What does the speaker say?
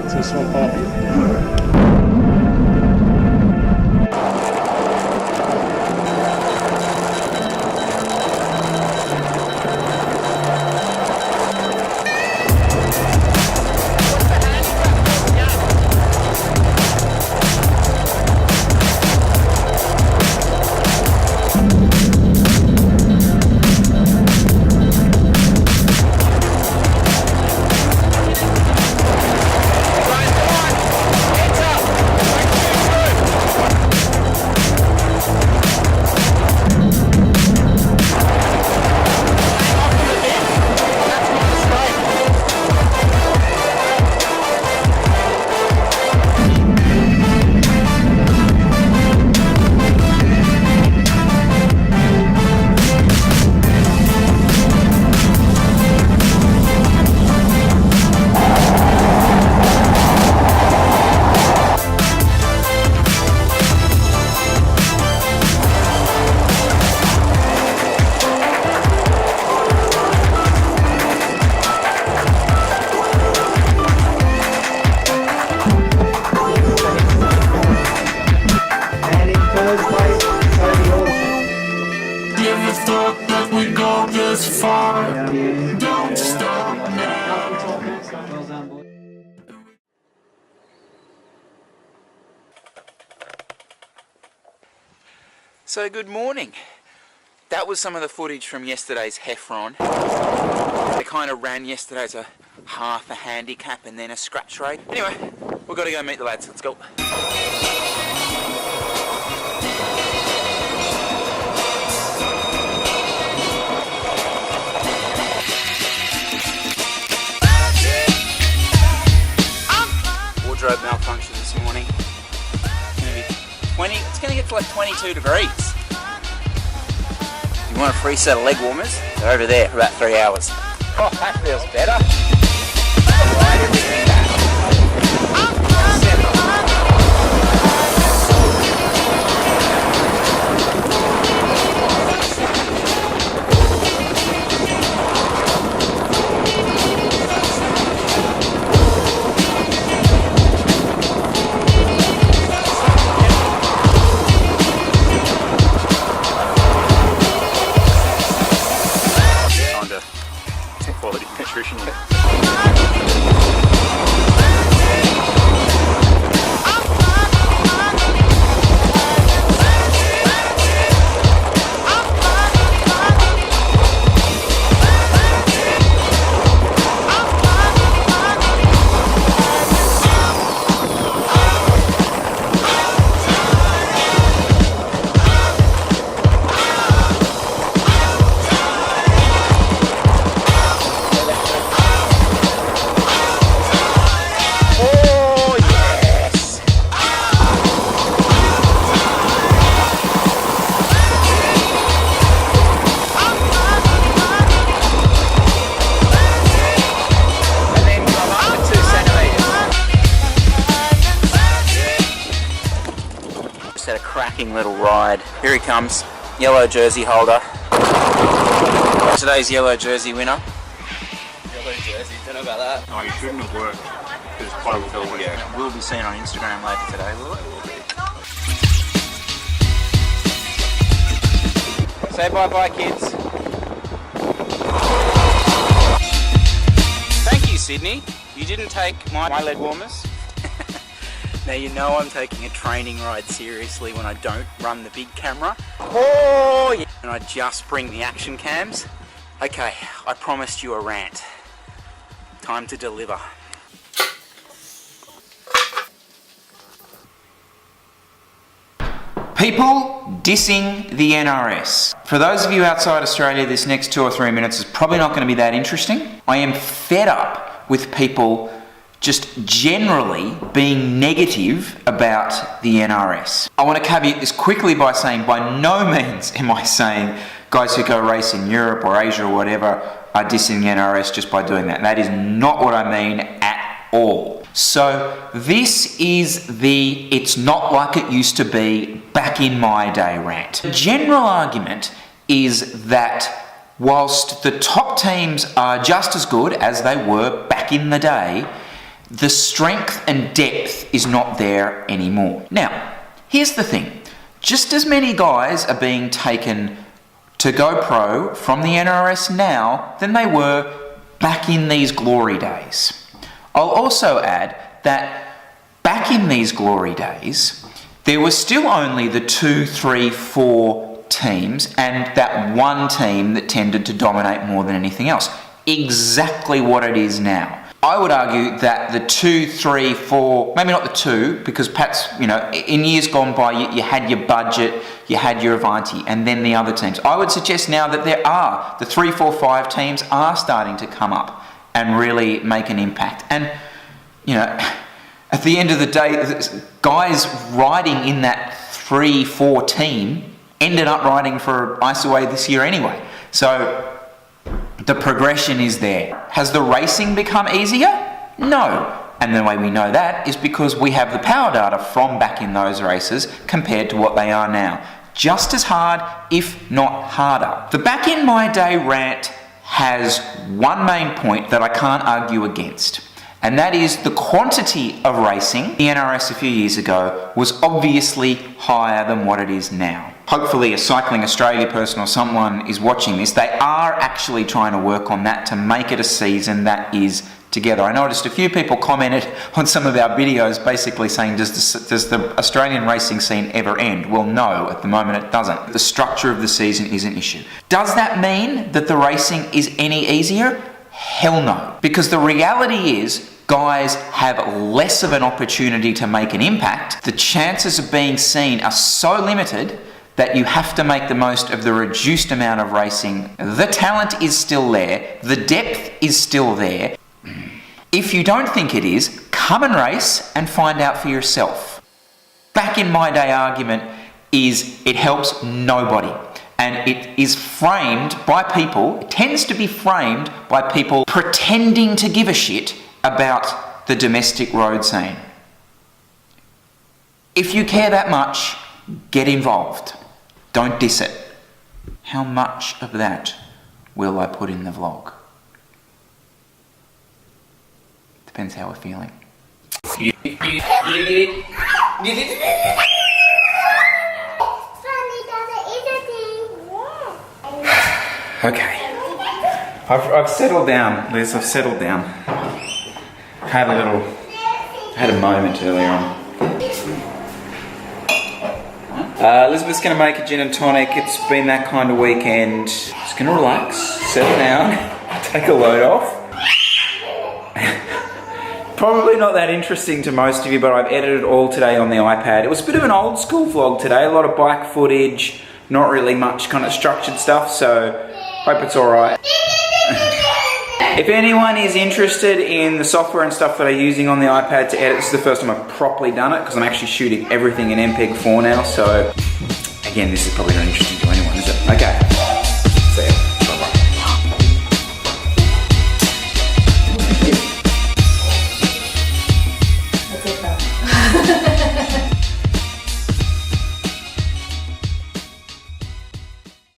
to swap off. Don't stop now. Well done, boy. So good morning. That was some of the footage from yesterday's Heffron. They kind of ran yesterday as a half a handicap and then a scratch race. Anyway, we've got to go meet the lads. Let's go. Wardrobe malfunction this morning. It's going to be 20. It's going to get to like 22 degrees. If you want a free set of leg warmers, they're over there for about 3 hours. Oh, that feels better. Right, everything back. Quality nutrition. Had a cracking little ride. Here he comes, yellow jersey holder. Today's yellow jersey winner. Yellow jersey, don't know about that. Oh, you shouldn't have worked. It's quite a while ago. We'll be seen on Instagram later today, will it? Say bye-bye, kids. Thank you, Sydney. You didn't take my leg warmers. Now you know I'm taking a training ride seriously when I don't run the big camera. Oh yeah! And I just bring the action cams. Okay, I promised you a rant. Time to deliver. People dissing the NRS. For those of you outside Australia, this next 2 or 3 minutes is probably not going to be that interesting. I am fed up with people just generally being negative about the NRS. I want to caveat this quickly by saying by no means am I saying guys who go race in Europe or Asia or whatever are dissing the NRS just by doing that. That is not what I mean at all. So this is the it's not like it used to be back in my day rant. The general argument is that whilst the top teams are just as good as they were back in the day, The strength and depth is not there anymore. Now, here's the thing. Just as many guys are being taken to go pro from the NRS now than they were back in these glory days. I'll also add that back in these glory days, there was still only the 2, 3, 4 teams and that one team that tended to dominate more than anything else. Exactly what it is now. I would argue that the 2, 3, 4, maybe not the 2, because Pat's, you know, in years gone by, you had your budget, you had your Avanti, and then the other teams. I would suggest now that the 3, 4, 5 teams are starting to come up and really make an impact. And, you know, at the end of the day, guys riding in that 3, 4 team ended up riding for IceAway this year anyway. So the progression is there. Has the racing become easier? No. And the way we know that is because we have the power data from back in those races compared to what they are now. Just as hard, if not harder. The back in my day rant has one main point that I can't argue against. And that is the quantity of racing. The NRS a few years ago was obviously higher than what it is now. Hopefully a Cycling Australia person or someone is watching this. They are actually trying to work on that to make it a season that is together. I noticed a few people commented on some of our videos basically saying, does the Australian racing scene ever end? Well, no, at the moment it doesn't. The structure of the season is an issue. Does that mean that the racing is any easier? Hell no. Because the reality is, guys have less of an opportunity to make an impact. The chances of being seen are so limited that you have to make the most of the reduced amount of racing. The talent is still there. The depth is still there. If you don't think it is, come and race and find out for yourself. Back in my day argument is it helps nobody. And it is framed by people, it tends to be framed by people pretending to give a shit about the domestic road scene. If you care that much, get involved. Don't diss it. How much of that will I put in the vlog? Depends how we're feeling. Okay. I've settled down, Liz. I've settled down. Had a moment earlier on. Elizabeth's going to make a gin and tonic. It's been that kind of weekend. Just going to relax, settle down, take a load off. Probably not that interesting to most of you, but I've edited it all today on the iPad. It was a bit of an old school vlog today, a lot of bike footage, not really much kind of structured stuff, so hope it's alright. If anyone is interested in the software and stuff that I'm using on the iPad to edit, this is the first time I've properly done it because I'm actually shooting everything in MPEG 4 now, so again, this is probably not interesting to anyone, is it? Okay.